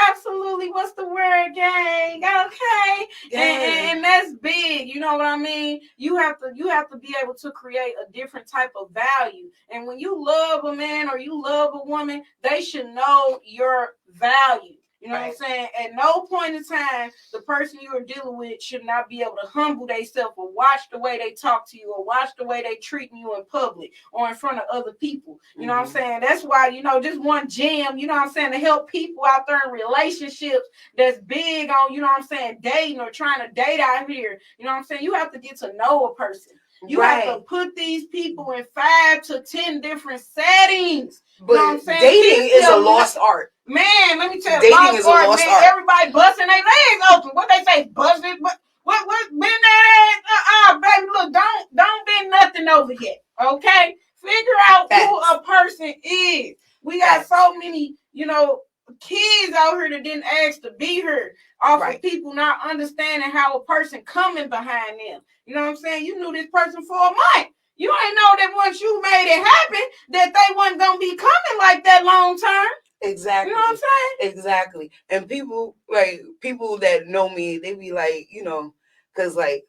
absolutely, what's the word, gang? Okay, and that's big. You know what I mean? You have to be able to create a different type of value. And when you love a man or you love a woman, they should know your value. You know what I'm saying? At no point in time, the person you are dealing with should not be able to humble themselves or watch the way they talk to you or watch the way they treat you in public or in front of other people. You know what I'm saying? That's why, you know, just one gem, you know what I'm saying, to help people out there in relationships that's big on, you know what I'm saying, dating or trying to date out here. You know what I'm saying? You have to get to know a person. You have to put these people in 5 to 10 different settings. But you know what I'm saying? Dating is a lost art. Man, let me tell you, dating is a lost art. Everybody busting their legs open. What they say, busting? What bend that ass? Baby, look, don't bend nothing over yet. Okay? Figure out who a person is. We got so many, you know, kids out here that didn't ask to be here off of people not understanding how a person coming behind them. You know what I'm saying? You knew this person for a month. You ain't know that once you made it happen, that they wasn't going to be coming like that long term. Exactly. You know what I'm saying? Exactly. And people, like, people that know me, they be like, you know, because, like,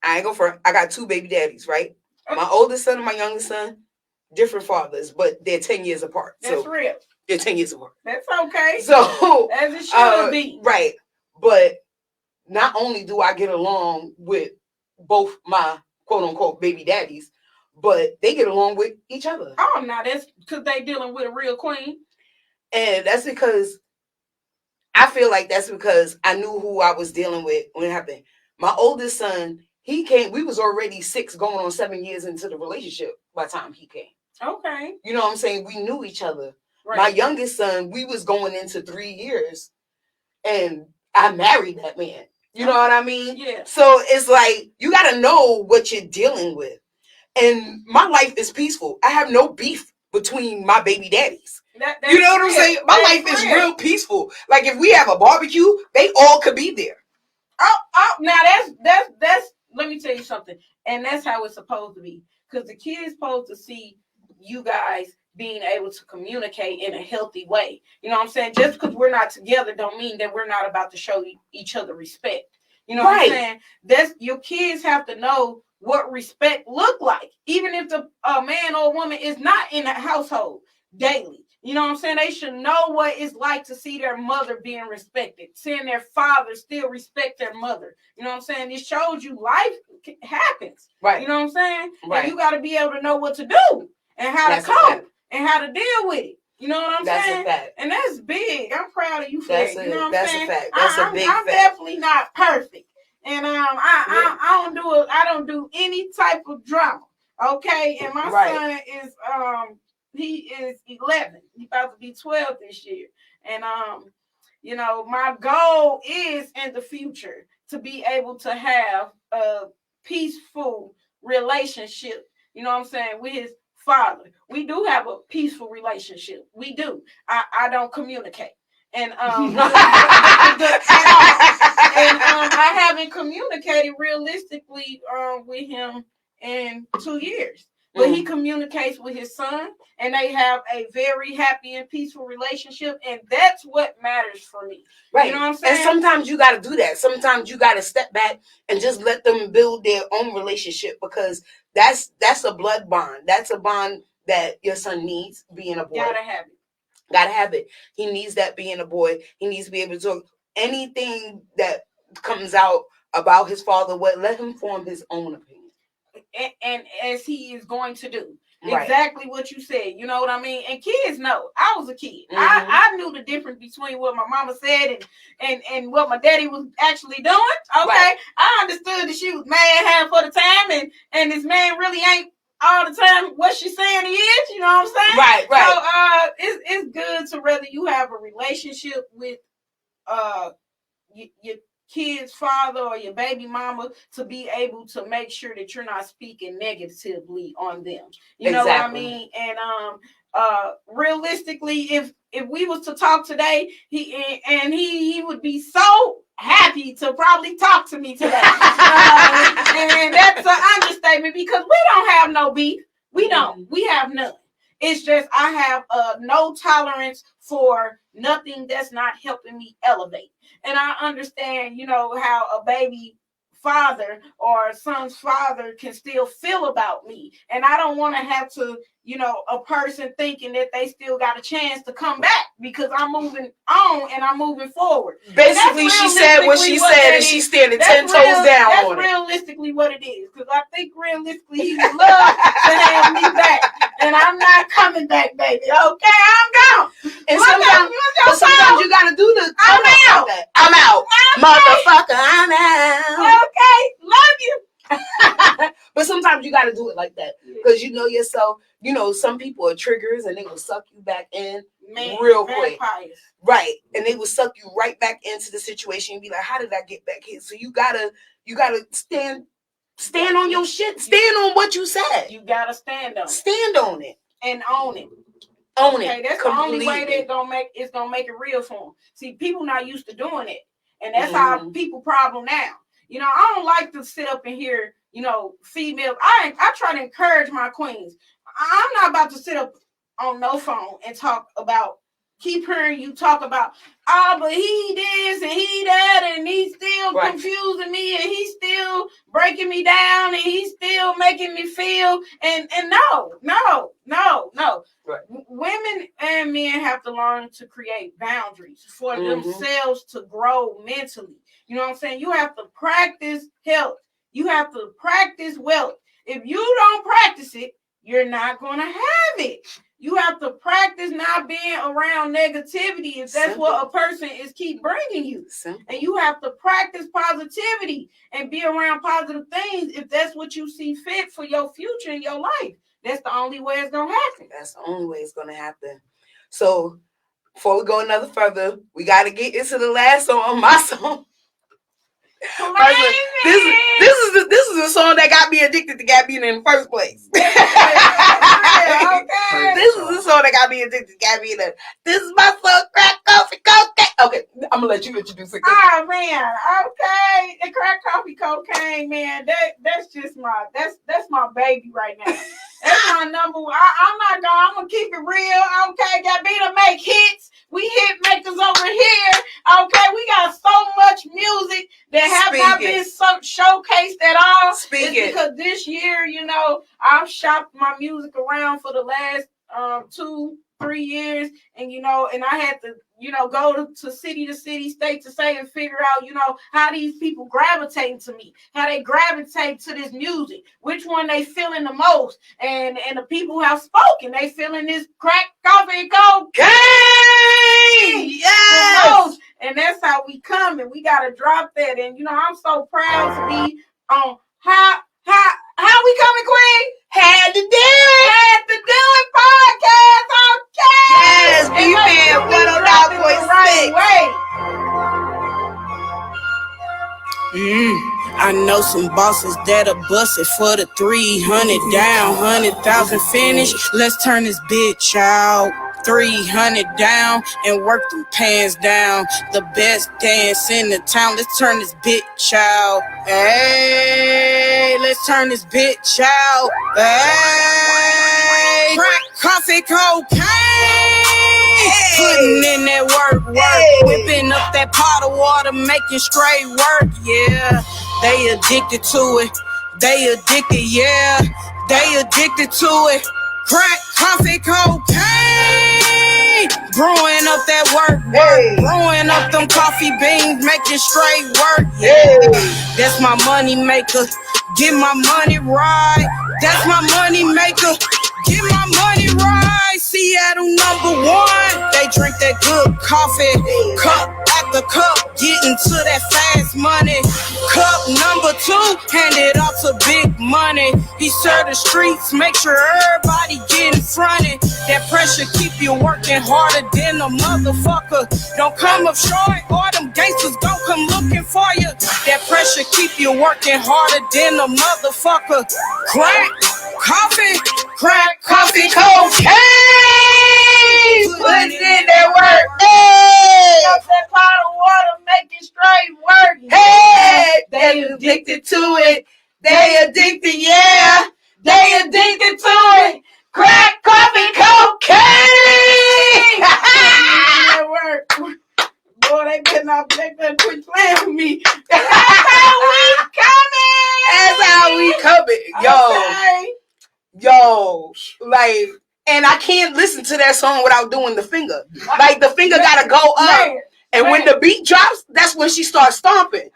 I ain't go for, I got 2 baby daddies, right? My oldest son and my youngest son, different fathers, but they're 10 years apart. That's real. They're 10 years apart. That's okay. So, as it should be. Right. But not only do I get along with both my quote unquote baby daddies, but they get along with each other. Oh, no, that's because they dealing with a real queen. And that's because I feel like that's because I knew who I was dealing with when it happened. My oldest son, he came, we was already 6 going on 7 years into the relationship by the time he came. Okay. You know what I'm saying? We knew each other. Right. My youngest son, we was going into 3 years and I married that man. You know what I mean? Yeah. So it's like, you got to know what you're dealing with. And my life is peaceful. I have no beef between my baby daddies. You know what I'm saying? My life is real peaceful. Like if we have a barbecue, they all could be there. Oh, now that's. Let me tell you something, and that's how it's supposed to be. Because the kids supposed to see you guys being able to communicate in a healthy way. You know what I'm saying? Just because we're not together, don't mean that we're not about to show each other respect. You know what I'm saying? That's your kids have to know what respect look like, even if the man or woman is not in the household daily. You know what I'm saying? They should know what it's like to see their mother being respected, seeing their father still respect their mother. You know what I'm saying? It shows you life happens. Right. You know what I'm saying? Right. And you got to be able to know what to do and how to cope and how to deal with it. You know what I'm saying? That's a fact. And that's big. I'm proud of you for that. You know what I'm saying? That's a fact. That's a big fact. I'm definitely not perfect. And I don't do any type of drama. Okay? And my son is he is 11. He's about to be 12 this year. And you know, my goal is in the future to be able to have a peaceful relationship, you know what I'm saying, with his father. We do have a peaceful relationship. We do. I don't communicate. And I haven't communicated realistically with him in 2 years. But he communicates with his son, and they have a very happy and peaceful relationship, and that's what matters for me. Right. You know what I'm saying? And sometimes you got to do that. Sometimes you got to step back and just let them build their own relationship, because that's a blood bond. That's a bond that your son needs, being a boy. Gotta have it. Gotta have it. He needs that, being a boy. He needs to be able to talk. Anything that comes out about his father, let him form his own opinion. And as he is going to do exactly what you said, you know what I mean? And kids know. I was a kid. I knew the difference between what my mama said and what my daddy was actually doing. Okay. I understood that she was mad half of the time and this man really ain't all the time what she's saying is, you know what I'm saying? Right. So it's good to whether you have a relationship with your kid's father or your baby mama to be able to make sure that you're not speaking negatively on them. You know what I mean? And realistically, if we was to talk today, he would be so happy to probably talk to me today. And that's an understatement because we don't have no beef. We don't. We have none. It's just I have no tolerance for nothing that's not helping me elevate. And I understand, how a baby father or a son's father can still feel about me. And I don't want to have to, a person thinking that they still got a chance to come back because I'm moving on and I'm moving forward. Basically, she said what she said and she's standing 10 toes down that's on it. That's realistically what it is. Because I think realistically he would love to have me back. And I'm not coming back, baby. Okay, I'm gone. And sometimes you got to do the I'm out. I'm out. Okay. Motherfucker, I'm out. Okay, love you. But sometimes you got to do it like that because you know yourself. Some people are triggers and they will suck you back in real quick. Right. And they will suck you right back into the situation and be like, how did I get back here? So you gotta stand on your shit. Stand on what you said. You gotta stand on it. Stand on it. And own it. Own it. That's completely. The only way that it's gonna make it real for them. See, people not used to doing it. And that's our people problem now. I don't like to sit up and hear, females. I try to encourage my queens. I'm not about to sit up on no phone and keep hearing you talk about, but he this and he that, and he's still confusing me, and he's still breaking me down, and he's still making me feel, and no. Right. Women and men have to learn to create boundaries for themselves to grow mentally. You know what I'm saying? You have to practice health. You have to practice wealth. If you don't practice it, you're not going to have it. You have to practice not being around negativity if that's what a person is keep bringing you. And you have to practice positivity and be around positive things if that's what you see fit for your future and your life. That's the only way it's going to happen. That's the only way it's going to happen. So before we go another further, we got to get into the last song, my song. This is the song that got me addicted to Gabina in the first place. Okay. This is the song that got me addicted to Gabina. This is my song, Crack Coffee Cocaine. Okay, I'm gonna let you introduce it. Oh man, okay. The Crack Coffee Cocaine, man. That's just that's my baby right now. That's my number one. I'm gonna keep it real. Okay, Gabina make hits. We hit makers over here. Okay, we got so much music that have not been showcased at all. Because this year, I've shopped my music around for the last 2-3 years, and and I had to go to city to city, state to state, and figure out how these people gravitate to me, how they gravitate to this music, which one they feeling the most, and the people who have spoken, they feeling this Crack Coffee Cocaine, yes, and that's how we come, and we gotta drop that, and I'm so proud to be on how we coming, Queen? Had to do it podcast, okay? Yes, B-Man, 105.6. I know some bosses that'll bust it for the 300 down, 100,000 finish. Let's turn this bitch out. 300 down and work them pants down. The best dance in the town. Let's turn this bitch out. Hey, let's turn this bitch out. Hey, Crack Coffee Cocaine. Hey. Putting in that work. Hey. Whipping up that pot of water, making straight work. Yeah, they addicted to it. They addicted, yeah. They addicted to it. Crack Coffee Cocaine. Brewing up that work. Hey. Brewing up them coffee beans, making straight work. Yeah, that's my money maker. Get my money right. That's my money maker. Get my money right. Seattle #1. They drink that good coffee. Cup after cup, getting to that fast money. Cup #2, hand it off to Big money. He serve the streets, make sure everybody getting fronted. That pressure keep you working harder than a motherfucker. Don't come up short, or them gangsters gon' come looking for you. That pressure keep you working harder than a motherfucker. Crack, coffee, cocaine. Putting in that work. Hey, Up that pot of water, making straight work. hey, they addicted to it. They addicted, yeah. They addicted to it. Crack, coffee, cocaine. That work. Boy, they better quit playing with me. That's how we coming. Okay. Yo, like, and I can't listen to that song without doing the finger. Like, the finger gotta go up. And when the beat drops, that's when she starts stomping.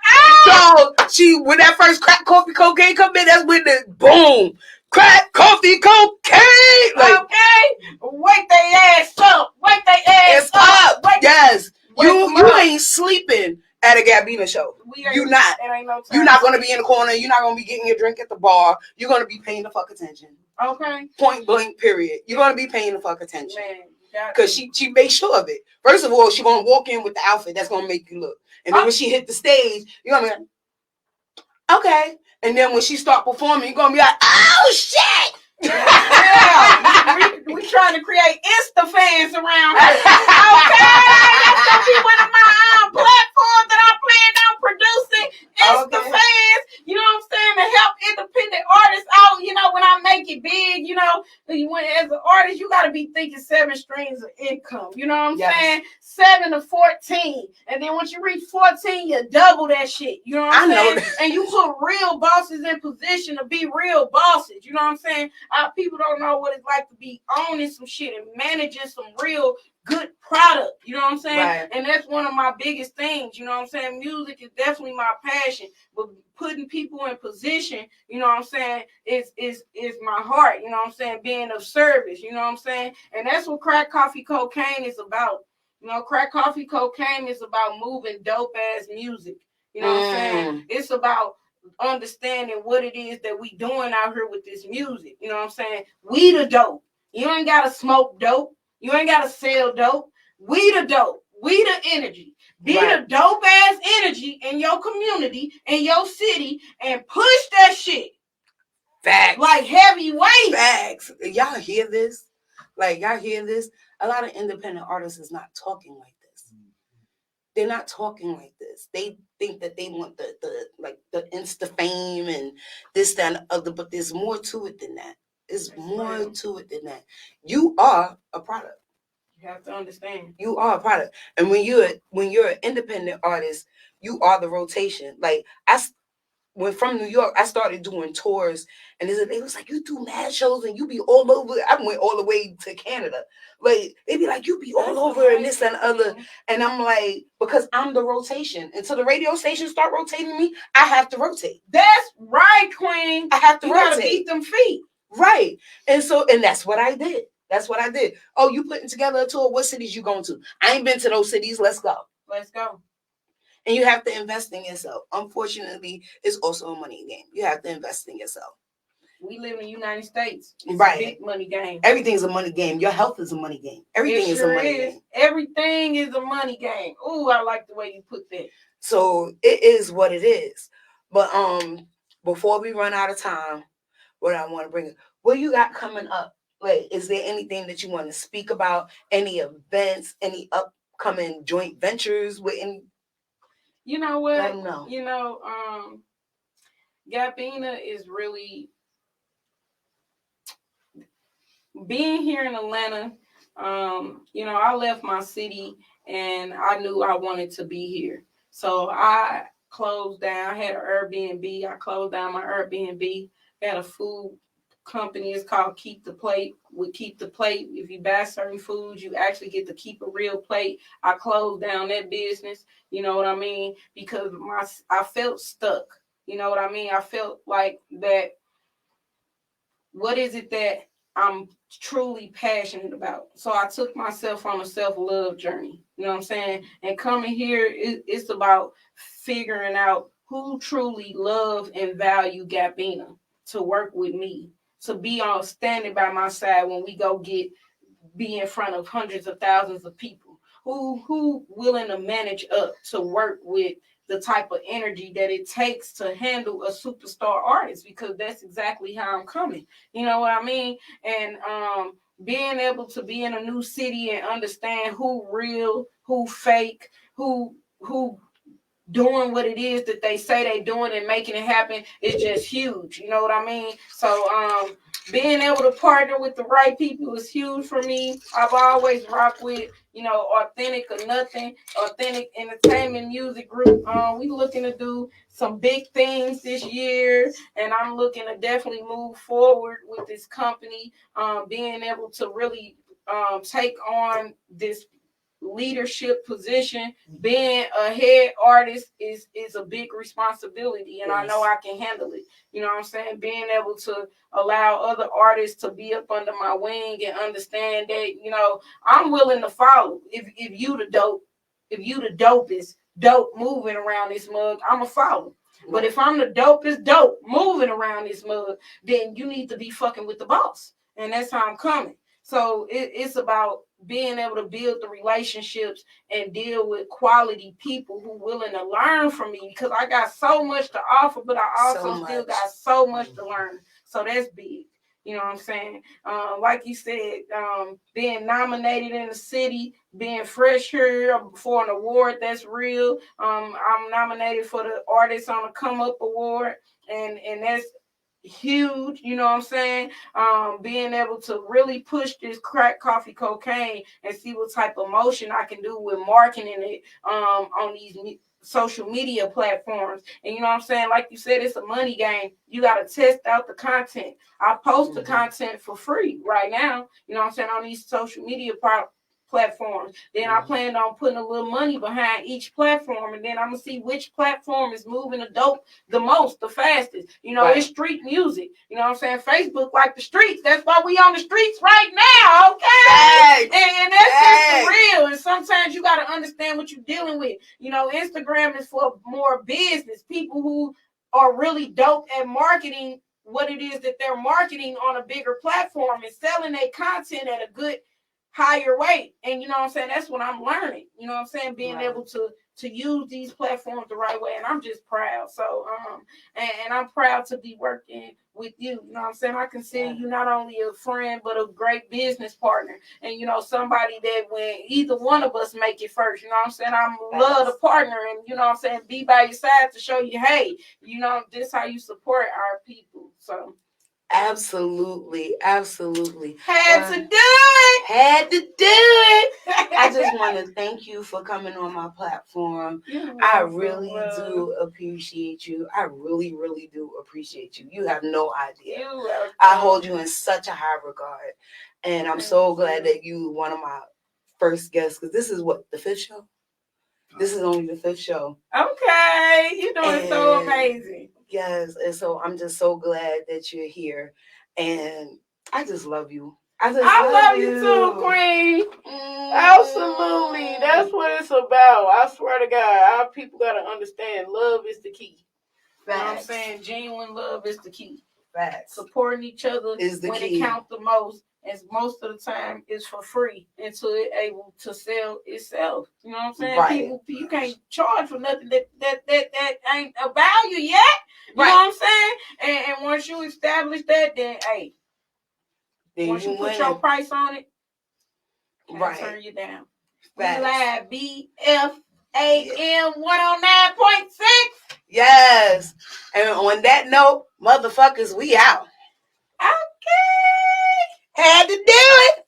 So when that first crack, coffee, cocaine come in, that's when the boom, crack, coffee, cocaine. Like, okay, wake their ass up. Wake their ass it's up. Yes, wake you 'em up. ain't sleeping at a Gabina show. You not. It ain't no time. You're not gonna be in the corner. You're not gonna be getting your drink at the bar. You're gonna be paying the fuck attention. Okay. Point blank. Period. You're gonna be paying the fuck attention. Man. Because she makes sure of it. First of all, she gonna walk in with the outfit that's gonna make you look. And then when she hit the stage, you're gonna be like, okay. And then when she start performing, you're gonna be like, oh shit! Yeah, we trying to create Insta fans around here. Okay, that's gonna be one of my platforms that I plan on producing. Insta fans, you know what I'm saying, to help independent artists out. You know, when I make it big, you know, as an artist, you got to be thinking 7 streams of income. You know what I'm saying? 7 to 14, and then once you reach 14, you double that shit. You know what I'm saying? And you put real bosses in position to be real bosses. You know what I'm saying? People don't know what it's like to be owning some shit and managing some real good product. You know what I'm saying? Right. And that's one of my biggest things. You know what I'm saying? Music is definitely my passion, but putting people in position, you know what I'm saying, is my heart. You know what I'm saying? Being of service. You know what I'm saying? And that's what crack, coffee, cocaine is about. You know, crack, coffee, cocaine is about moving dope ass music. You know what I'm saying? It's about understanding what it is that we doing out here with this music. You know what I'm saying? We the dope. You ain't gotta smoke dope. You ain't gotta sell dope. We the dope. We the energy. Be the dope ass energy in your community, in your city, and push that shit. Facts. Like heavyweight. Facts. Y'all hear this? Like, y'all hear this? A lot of independent artists is not talking like this. They're not talking like this. They think that they want the Insta fame and this, that, and the other, but there's more to it than that. There's more to it than that. You are a product. You have to understand. You are a product. And when you're an independent artist, you are the rotation. Like, when from New York, I started doing tours, and they was like, you do mad shows and you be all over. I went all the way to Canada. Like, they be like, you be all over and this and the other. And I'm like, because I'm the rotation. Until the radio station start rotating me, I have to rotate. That's right, Queen. I have to rotate. You gotta beat them feet. Right. And that's what I did. That's what I did. Oh, you putting together a tour? What cities you going to? I ain't been to those cities. Let's go. Let's go. And you have to invest in yourself. Unfortunately, it's also a money game. You have to invest in yourself. We live in the United States. It's right. a big money game. Everything's a money game. Your health is a money game. Everything is a money game. Everything is a money game. Ooh, I like the way you put that. So it is what it is. But before we run out of time, what I want to bring, what you got coming up? Like, is there anything that you want to speak about? Any events? Any upcoming joint ventures with any? You know what? Let them know. You know, Gabina is really being here in Atlanta. You know, I left my city and I knew I wanted to be here. So I closed down. I had an Airbnb. I closed down my Airbnb. I had a food company. It's called Keep the Plate. We Keep the Plate. If you buy certain foods, you actually get to keep a real plate. I closed down that business. You know what I mean? Because I felt stuck. You know what I mean? I felt like that. What is it that I'm truly passionate about? So I took myself on a self-love journey. You know what I'm saying? And coming here, it's about figuring out who truly love and value Gabina. to work with me, to be on standing by my side when we go be in front of hundreds of thousands of people who willing to manage up to work with the type of energy that it takes to handle a superstar artist, because that's exactly how I'm coming. You know what I mean? And being able to be in a new city and understand who real, who fake, who doing what it is that they say they doing and making it happen is just huge. You know what I mean? So being able to partner with the right people is huge for me. I've always rocked with, Authentic or Nothing, Authentic Entertainment Music Group. We looking to do some big things this year, and I'm looking to definitely move forward with this company, being able to really take on this leadership position. Being a head artist is a big responsibility, and I know I can handle it. You know what I'm saying? Being able to allow other artists to be up under my wing and understand that, I'm willing to follow. If you the dopest dope moving around this mug, I'm a follow. But if I'm the dopest dope moving around this mug, then you need to be fucking with the boss. And that's how I'm coming. So it's about being able to build the relationships and deal with quality people who willing to learn from me, because I got so much to offer, but I also still got so much to learn. So that's big. You know what I'm saying? Like you said, being nominated in the city, being fresh here for an award that's real. I'm nominated for the Artist on the Come Up Award, and that's huge. You know what I'm saying? Being able to really push this crack coffee cocaine and see what type of motion I can do with marketing it on these social media platforms. And you know what I'm saying? Like you said, it's a money game. You got to test out the content. I post the content for free right now, you know what I'm saying, on these social media platforms. Then I plan on putting a little money behind each platform, and then I'm gonna see which platform is moving the dope the most, the fastest. It's street music. You know what I'm saying? Facebook like the streets. That's why we on the streets right now, okay? And that's just real. And sometimes you gotta understand what you're dealing with. Instagram is for more business people who are really dope at marketing what it is that they're marketing on a bigger platform and selling their content at a good higher weight. And you know what I'm saying? That's what I'm learning. You know what I'm saying? Being able to use these platforms the right way. And I'm just proud. So and I'm proud to be working with you. You know what I'm saying? I consider you not only a friend but a great business partner. And somebody that when either one of us make it first, you know what I'm saying? I love to partner and you know what I'm saying, be by your side to show you, hey, this how you support our people. So absolutely had to do it. I just want to thank you for coming on my platform. I really do appreciate you. I really do appreciate you. You have no idea. I hold you in such a high regard, and I'm so glad that you one of my first guests, because this is what, the 5th show. This is only the 5th show. Okay, you're doing so amazing. Yes, and so I'm just so glad that you're here, and I just love you. I love you too, Queen. Absolutely, that's what it's about. I swear to God, our people gotta understand love is the key. Facts. You know what I'm saying? Genuine love is the key. Facts. Supporting each other is the key. It counts the most. And most of the time it's for free until it's able to sell itself. You know what I'm saying? Right. People, you can't charge for nothing that ain't a value yet. You know what I'm saying? And once you establish that, then hey, once you put your price on it, can't turn you down. Facts. We live BFAM 109.6. Yes. And on that note, motherfuckers, we out. Okay. Had to do it.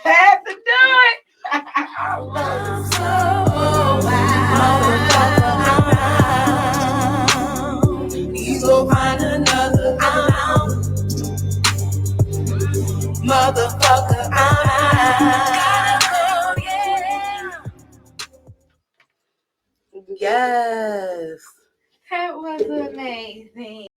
Had to do it. I love it so wild. You go find another motherfucker. Yes. That was amazing.